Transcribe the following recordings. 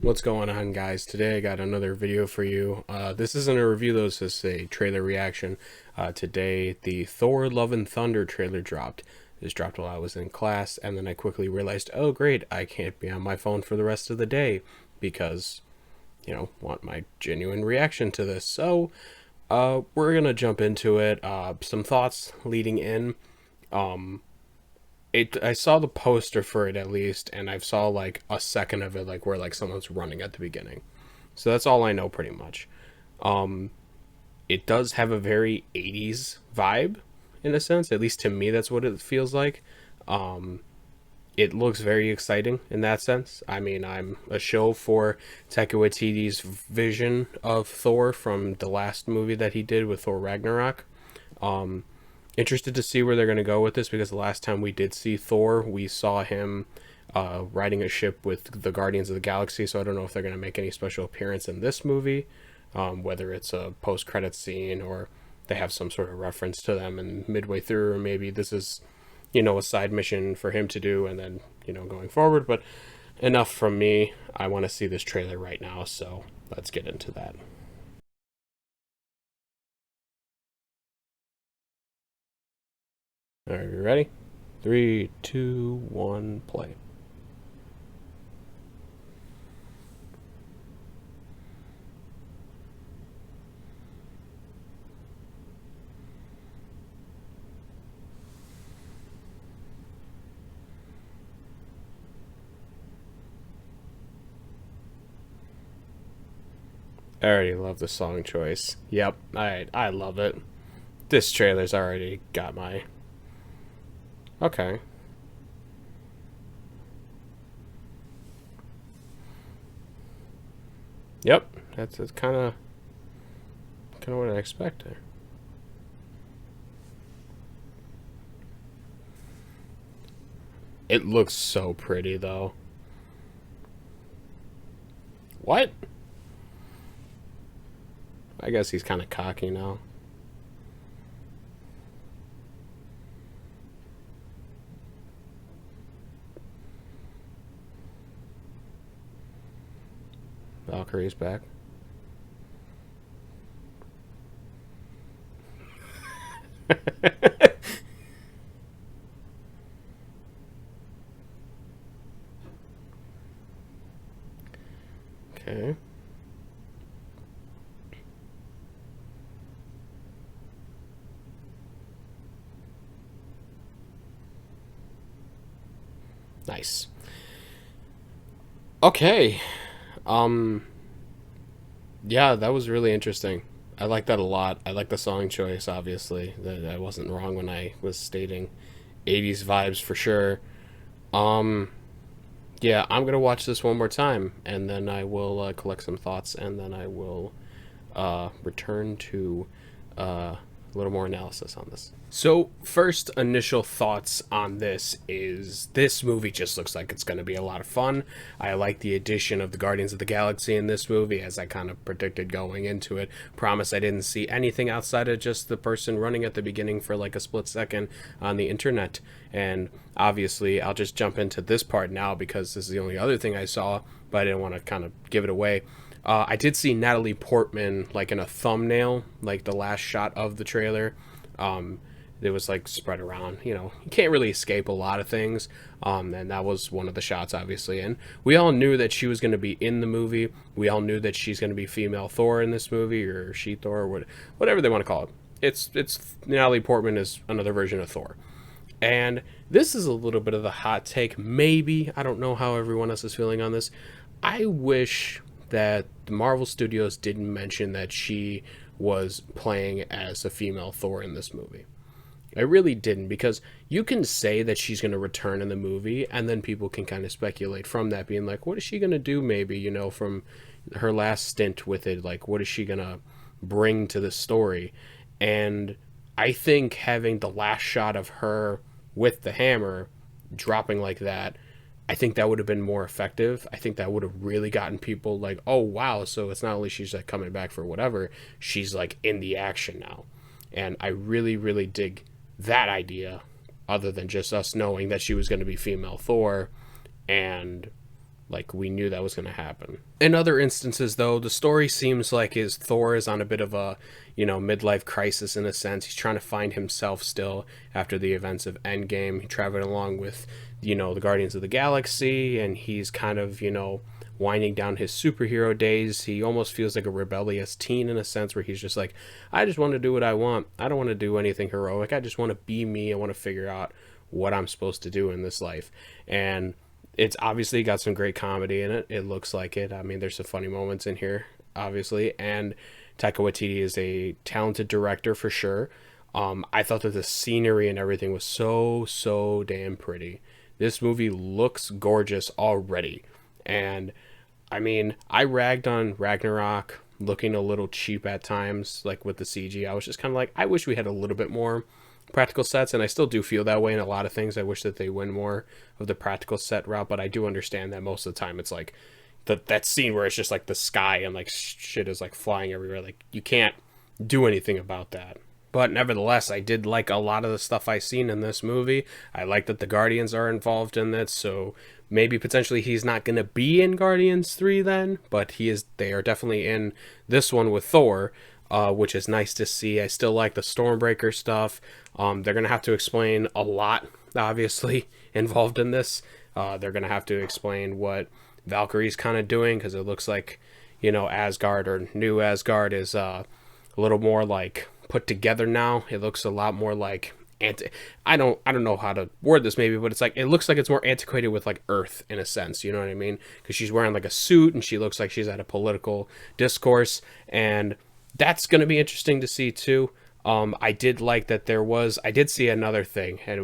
What's going on, guys? Today I got another video for you. This isn't a review though, this is a trailer reaction. Today the Thor Love and Thunder trailer dropped. This dropped while I was in class, and then I quickly realized, oh great, I can't be on my phone for the rest of the day because, want my genuine reaction to this. So, we're gonna jump into it. Some thoughts leading in. Um, I saw the poster for it at least, and I saw like a second of it, like where like someone's running at the beginning. So that's all I know pretty much. Um, it does have a very 80s vibe in a sense. At least to me, that's what it feels like. Um, it looks very exciting in that sense. I mean, I'm a show for Taika Waititi's vision of Thor from the last movie that he did with Thor Ragnarok. Um, Interested to see where they're going to go with this because the last time we did see Thor, we saw him riding a ship with the Guardians of the Galaxy. So I don't know if they're going to make any special appearance in this movie, whether it's a post-credit scene or they have some sort of reference to them and midway through, or maybe this is, a side mission for him to do and then, going forward. But enough from me. I want to see this trailer right now, so let's get into that. All right, you ready? Three, two, one, play. I already love the song choice. Yep, I love it. This trailer's already got my. Okay. Yep, that's kind of what I expected. It looks so pretty though. What? I guess he's kind of cocky now. Valkyrie's back. Okay. Nice. Okay. Um yeah, that was really interesting. I like that a lot. I like the song choice, obviously. That I wasn't wrong when I was stating 80s vibes for sure. Um yeah, I'm going to watch this one more time and then I will collect some thoughts and then I will return to a little more analysis on this. So, first initial thoughts on this movie just looks like it's going to be a lot of fun. I like the addition of the Guardians of the Galaxy in this movie, as I kind of predicted going into it. Promise I didn't see anything outside of just the person running at the beginning for like a split second on the internet. And obviously, I'll just jump into this part now because this is the only other thing I saw, but I didn't want to kind of give it away. I did see Natalie Portman like in a thumbnail, like the last shot of the trailer. Um, it was like spread around. You can't really escape a lot of things. And that was one of the shots, obviously. And we all knew that she was going to be in the movie. We all knew that she's going to be female Thor in this movie, or she Thor, or whatever they want to call it. It's Natalie Portman is another version of Thor. And this is a little bit of the hot take, maybe. I don't know how everyone else is feeling on this. I wish that the Marvel Studios didn't mention that she was playing as a female Thor in this movie. I really didn't, because you can say that she's going to return in the movie, and then people can kind of speculate from that, being like, what is she going to do, maybe, from her last stint with it? Like, what is she going to bring to the story? And I think having the last shot of her with the hammer dropping like that, I think that would have been more effective. I think that would have really gotten people like, oh wow, so it's not only she's like coming back for whatever, she's like in the action now. And I really, really dig that idea, other than just us knowing that she was going to be female Thor and Like, we knew that was going to happen. In other instances, though, the story seems like his Thor is on a bit of a, midlife crisis in a sense. He's trying to find himself still after the events of Endgame. He traveled along with, the Guardians of the Galaxy, and he's kind of, winding down his superhero days. He almost feels like a rebellious teen in a sense, where he's just like, I just want to do what I want. I don't want to do anything heroic. I just want to be me. I want to figure out what I'm supposed to do in this life. And it's obviously got some great comedy in it. It looks like it. I mean, there's some funny moments in here, obviously. And Taika Waititi is a talented director for sure. I thought that the scenery and everything was so damn pretty. This movie looks gorgeous already. And I mean, I ragged on Ragnarok looking a little cheap at times, like with the CG. I was just kind of like, I wish we had a little bit more practical sets, and I still do feel that way in a lot of things. I wish that they went more of the practical set route, but I do understand that most of the time it's like that scene where it's just like the sky and like shit is like flying everywhere. Like, you can't do anything about that. But nevertheless, I did like a lot of the stuff I seen in this movie. I like that the Guardians are involved in it, so maybe potentially he's not going to be in Guardians 3 then, but they are definitely in this one with Thor, which is nice to see. I still like the Stormbreaker stuff. They're going to have to explain a lot, obviously, involved in this. They're going to have to explain what Valkyrie's kind of doing, because it looks like, Asgard, or New Asgard, is a little more like put together now. It looks a lot more like I don't know how to word this maybe, but it looks like it's more antiquated with like Earth in a sense, you know what I mean? Because she's wearing like a suit and she looks like she's at a political discourse, and that's going to be interesting to see too. I did like that I did see another thing, and it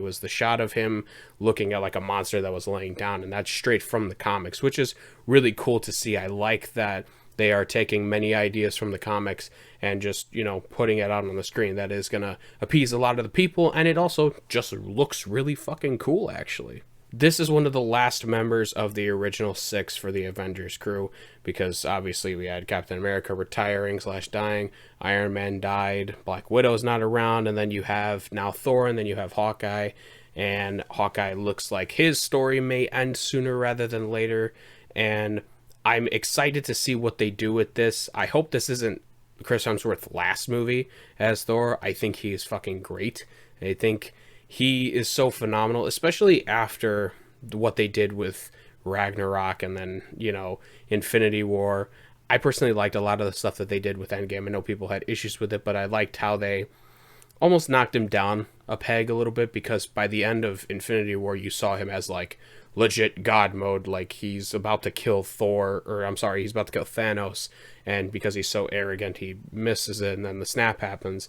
was the shot of him looking at like a monster that was laying down, and that's straight from the comics, which is really cool to see. I like that they are taking many ideas from the comics and just, putting it out on the screen. That is going to appease a lot of the people, and it also just looks really fucking cool, actually. This is one of the last members of the original 6 for the Avengers crew, because obviously we had Captain America retiring / dying, Iron Man died, Black Widow's not around, and then you have now Thor, and then you have Hawkeye, and Hawkeye looks like his story may end sooner rather than later, and I'm excited to see what they do with this. I hope this isn't Chris Hemsworth's last movie as Thor. I think he is fucking great. I think he is so phenomenal, especially after what they did with Ragnarok and then, Infinity War. I personally liked a lot of the stuff that they did with Endgame. I know people had issues with it, but I liked how they almost knocked him down a peg a little bit, because by the end of Infinity War, you saw him as like legit God mode, like he's about to kill he's about to kill Thanos, and because he's so arrogant, he misses it, and then the snap happens.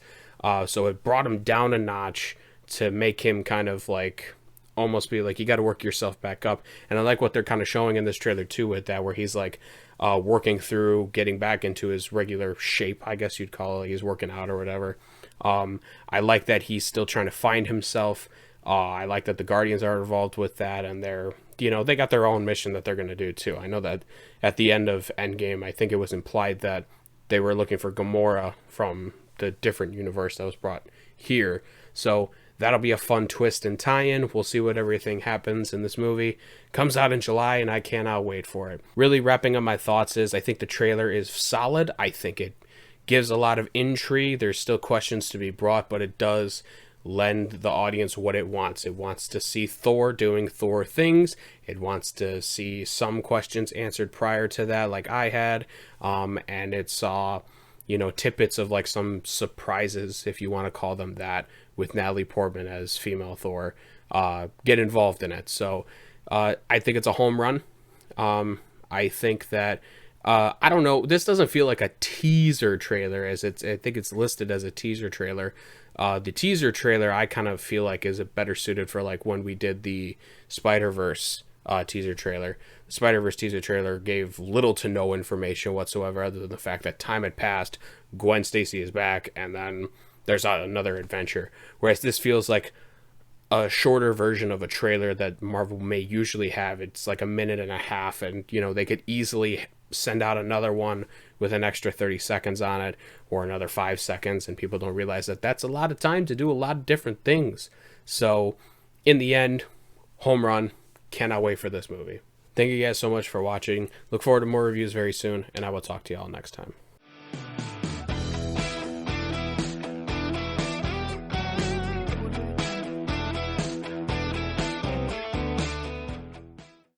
So it brought him down a notch to make him kind of like almost be like, you got to work yourself back up. And I like what they're kind of showing in this trailer too, with that, where he's like working through getting back into his regular shape, I guess you'd call it. He's working out or whatever. I like that he's still trying to find himself. I like that the Guardians are involved with that, and they got their own mission that they're going to do too. I know that at the end of Endgame, I think it was implied that they were looking for Gamora from the different universe that was brought here. So that'll be a fun twist and tie-in. We'll see what everything happens in this movie. Comes out in July, and I cannot wait for it. Really wrapping up my thoughts is, I think the trailer is solid. I think it gives a lot of intrigue. There's still questions to be brought, but it does lend the audience what it wants. It wants to see Thor doing Thor things. It wants to see some questions answered prior to that, like I had. And it saw, tidbits of like some surprises, if you want to call them that, with Natalie Portman as female Thor, get involved in it. So I think it's a home run. I think that I don't know. This doesn't feel like a teaser trailer, I think it's listed as a teaser trailer. The teaser trailer, I kind of feel like is better suited for like when we did the Spider-Verse teaser trailer. The Spider-Verse teaser trailer gave little to no information whatsoever, other than the fact that time had passed, Gwen Stacy is back, and then there's another adventure. Whereas this feels like a shorter version of a trailer that Marvel may usually have. It's like a minute and a half, and they could easily send out another one with an extra 30 seconds on it, or another 5 seconds, and people don't realize that that's a lot of time to do a lot of different things. So in the end, home run. Cannot wait for this movie. Thank you guys so much for watching. Look forward to more reviews very soon, and I will talk to y'all next time.